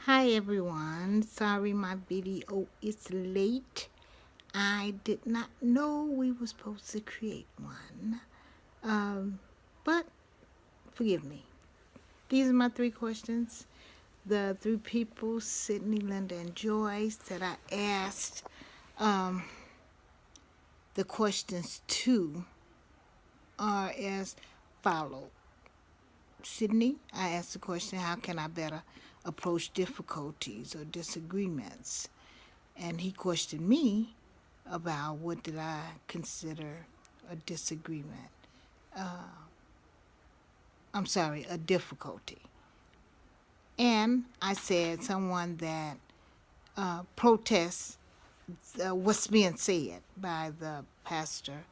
Hi everyone, sorry my video is late. I did not know we were supposed to create one. But forgive me. These are my three questions. The three people, Sydney, Linda, and Joyce, that I asked the questions to are as follow. Sydney, I asked the question, how can I better approach difficulties or disagreements? And he questioned me about what did I consider a disagreement. I'm sorry, a difficulty. And I said someone that protests what's being said by the pastor,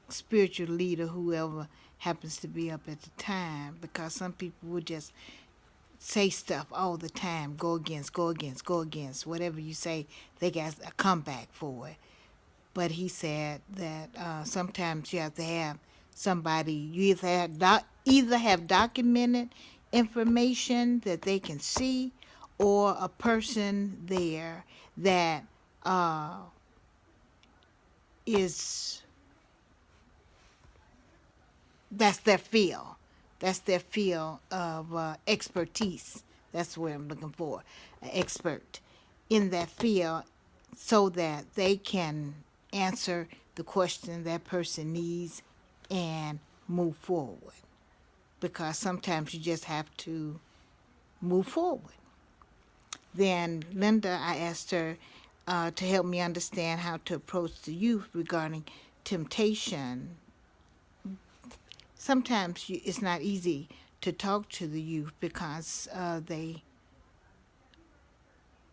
spiritual leader, whoever happens to be up at the time, because some people would just say stuff all the time, go against, go against, go against. Whatever you say, they got a comeback for it. But he said that sometimes you have to have somebody, you either have documented information that they can see, or a person there that is that's their field. That's their field of expertise. That's what I'm looking for, an expert in that field, so that they can answer the question that person needs and move forward. Because sometimes you just have to move forward. Then Linda, I asked her to help me understand how to approach the youth regarding temptation. Sometimes it's not easy to talk to the youth because they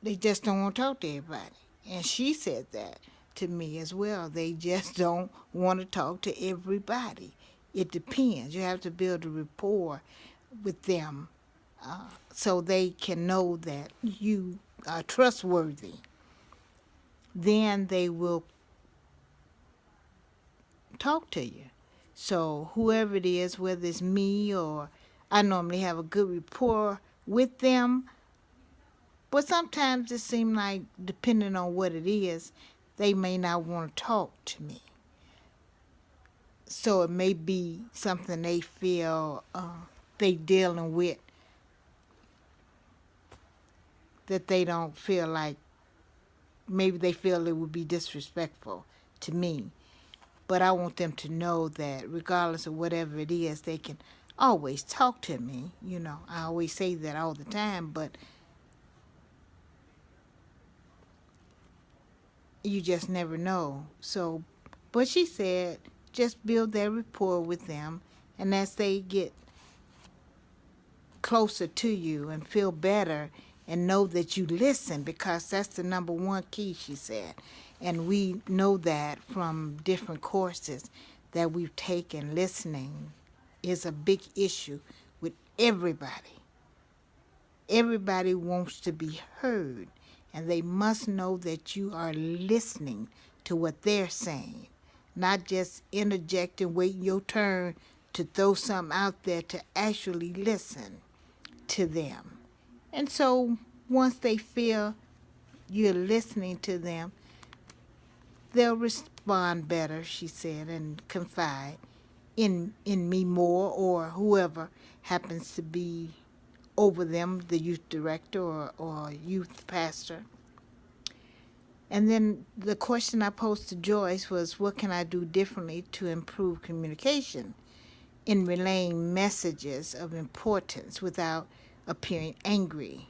just don't want to talk to everybody. And she said that to me as well. They just don't want to talk to everybody. It depends. You have to build a rapport with them so they can know that you are trustworthy. Then they will talk to you. So whoever it is, whether it's me or I normally have a good rapport with them, but sometimes it seems like, depending on what it is, they may not want to talk to me. So it may be something they feel they dealing with that they don't feel like, maybe they feel it would be disrespectful to me. But I want them to know that regardless of whatever it is, they can always talk to me. You know, I always say that all the time, but you just never know. So, but she said, just build that rapport with them, and as they get closer to you and feel better and know that you listen, because that's the number one key, she said. And we know that from different courses that we've taken. Listening is a big issue with everybody. Everybody wants to be heard, and they must know that you are listening to what they're saying, not just interjecting, waiting your turn to throw something out there, to actually listen to them. And so once they feel you're listening to them, they'll respond better, she said, and confide in me more, or whoever happens to be over them, the youth director or youth pastor. And then the question I posed to Joyce was, what can I do differently to improve communication in relaying messages of importance without appearing angry?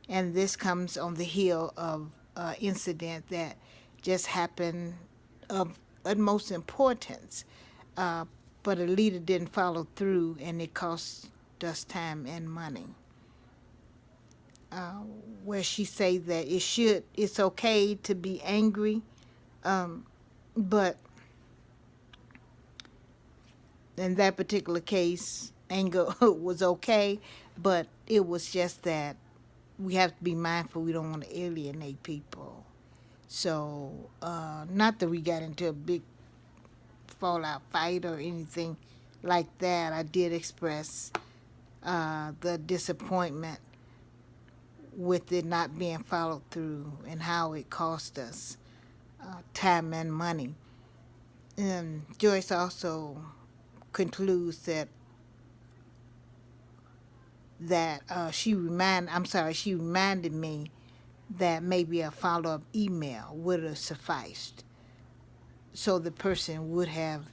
And this comes on the heel of an incident that just happened of utmost importance, uh, but a leader didn't follow through, and it cost us time and money. Where she say that it's okay to be angry, but in that particular case, anger was okay, but it was just that we have to be mindful we don't want to alienate people. So, not that we got into a big fallout fight or anything like that. I did express the disappointment with it not being followed through and how it cost us time and money. And Joyce also concludes that she reminded me that maybe a follow-up email would have sufficed, so the person would have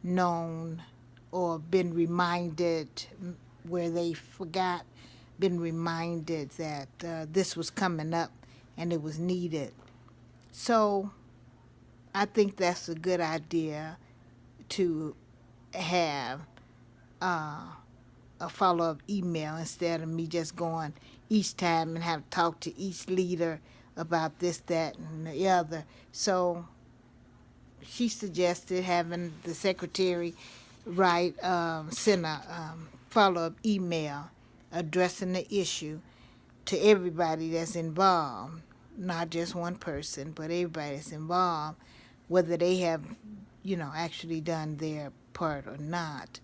known or been reminded where they forgot, been reminded that this was coming up and it was needed. So I think that's a good idea to have a follow-up email instead of me just going each time and have to talk to each leader about this, that, and the other. So she suggested having the secretary send a follow-up email addressing the issue to everybody that's involved, not just one person, but everybody that's involved, whether they have, actually done their part or not.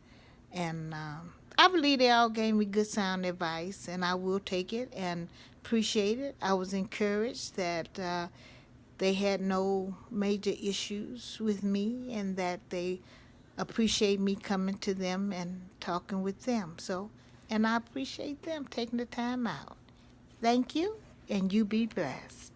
And I believe they all gave me good sound advice, and I will take it and appreciate it. I was encouraged that they had no major issues with me and that they appreciate me coming to them and talking with them. So, and I appreciate them taking the time out. Thank you, and you be blessed.